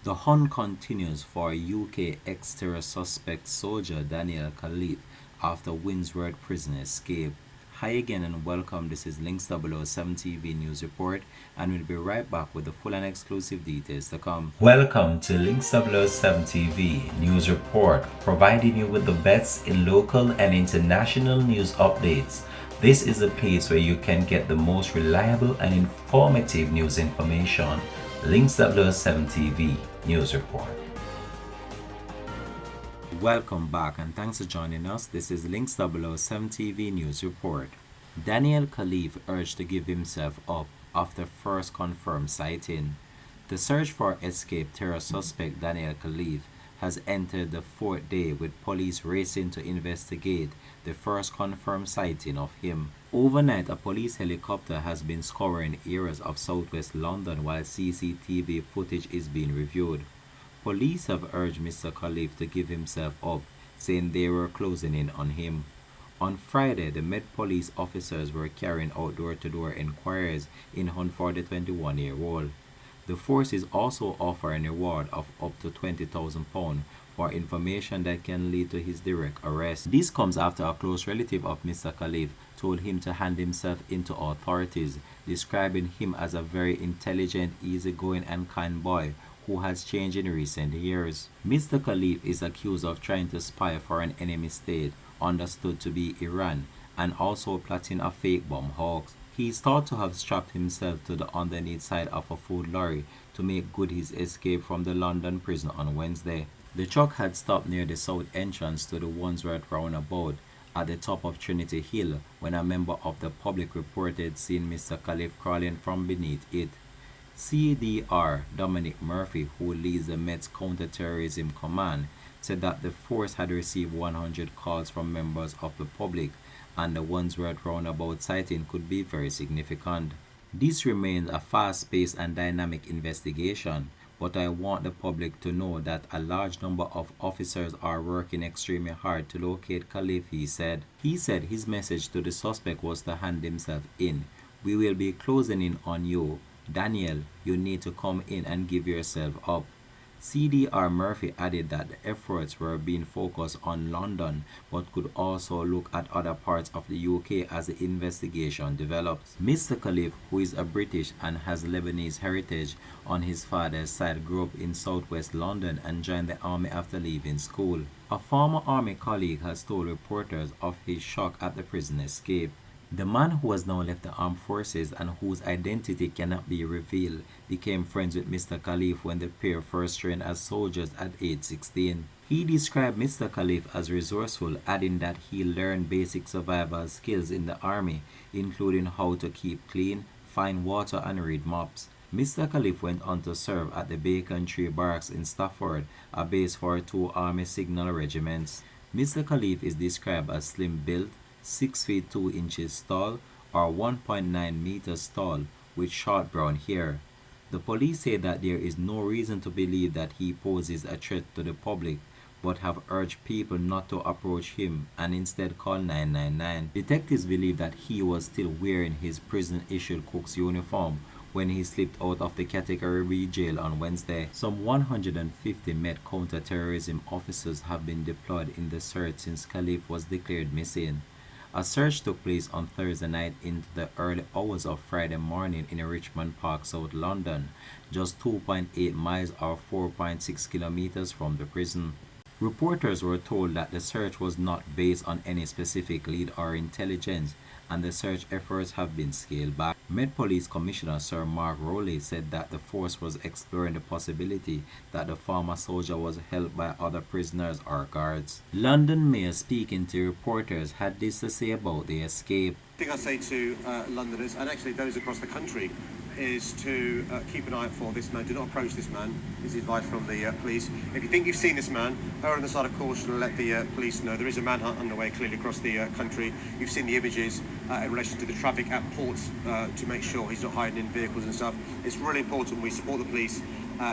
The hunt continues for UK ex-terror suspect soldier Daniel Khalife after Windsor prison escape. Hi again and welcome. This is Links 007 TV News Report, and we'll be right back with the full and exclusive details to come. Welcome to Links 007 TV News Report, providing you with the best in local and international news updates. This is a place where you can get the most reliable and informative news information. Links 007 TV News Report. Welcome back and thanks for joining us. This is Links 007 TV News Report. Daniel Khalife urged to give himself up after first confirmed sighting. The search for escaped terror suspect Daniel Khalife has entered the fourth day, with police racing to investigate the first confirmed sighting of him. Overnight, a police helicopter has been scouring areas of southwest London while CCTV footage is being reviewed. Police have urged Mr. Khalife to give himself up, saying they were closing in on him. On Friday, the Met Police officers were carrying out door-to-door inquiries in hunt for the 21-year-old. The force is also offering a reward of up to £20,000 for information that can lead to his direct arrest. This comes after a close relative of Mr. Khalife told him to hand himself into authorities, describing him as a very intelligent, easygoing and kind boy who has changed in recent years. Mr. Khalife is accused of trying to spy for an enemy state, understood to be Iran, and also plotting a fake bomb hoax. He is thought to have strapped himself to the underneath side of a food lorry to make good his escape from the London prison on Wednesday. The truck had stopped near the south entrance to the Wandsworth roundabout at the top of Trinity Hill when a member of the public reported seeing Mr. Khalife crawling from beneath it. CDR Dominic Murphy, who leads the Met's counter-terrorism command, said that the force had received 100 calls from members of the public, and the Wandsworth roundabout sighting could be very significant. This remains a fast-paced and dynamic investigation, but I want the public to know that a large number of officers are working extremely hard to locate Khalife, he said. He said his message to the suspect was to hand himself in. We will be closing in on you. Daniel, you need to come in and give yourself up. CDR Murphy added that the efforts were being focused on London, but could also look at other parts of the UK as the investigation develops. Mr. Khalife, who is a British and has Lebanese heritage on his father's side, grew up in southwest London and joined the army after leaving school. A former army colleague has told reporters of his shock at the prison escape. The man, who has now left the armed forces and whose identity cannot be revealed, became friends with Mr. Khalife when the pair first trained as soldiers at age 16. He described Mr. Khalife as resourceful, adding that he learned basic survival skills in the army, including how to keep clean, find water and read maps. Mr. Khalife went on to serve at the Bacon Tree Barracks in Stafford, a base for two army signal regiments. Mr. Khalife is described as slim-built, 6 feet 2 inches tall or 1.9 meters tall, with short brown hair. The police say that there is no reason to believe that he poses a threat to the public, but have urged people not to approach him and instead call 999. Detectives believe that he was still wearing his prison-issued cook's uniform when he slipped out of the Category B jail on Wednesday. Some 150 Met counter-terrorism officers have been deployed in the search since Khalife was declared missing. A search took place on Thursday night into the early hours of Friday morning in Richmond Park, South London, just 2.8 miles or 4.6 kilometers from the prison. Reporters were told that the search was not based on any specific lead or intelligence, and the search efforts have been scaled back. Met Police Commissioner Sir Mark Rowley said that the force was exploring the possibility that the former soldier was held by other prisoners or guards. London Mayor, speaking to reporters, had this to say about the escape. The thing I say to Londoners, and actually those across the country, is to keep an eye out for this man. Do not approach this man. This is advice from the police. If you think you've seen this man, err on the side of caution and let the police know. There is a manhunt underway clearly across the country. You've seen the images in relation to the traffic at ports to make sure he's not hiding in vehicles and stuff. It's really important we support the police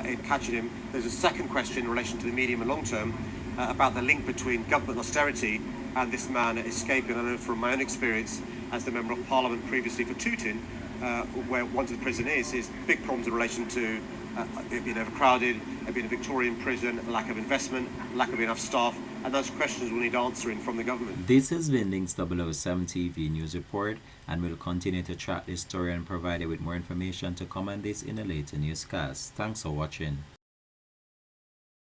in catching him. There's a second question in relation to the medium and long term about the link between government austerity and this man escaping. I know from my own experience as the Member of Parliament previously for Tooting, where one of the prison is big problems in relation to It'd been overcrowded, it'd been a Victorian prison, lack of investment, lack of enough staff, and those questions will need answering from the government. This has been Links 007 TV News Report, and we'll continue to track this story and provide you with more information to come on this in a later newscast. Thanks for watching.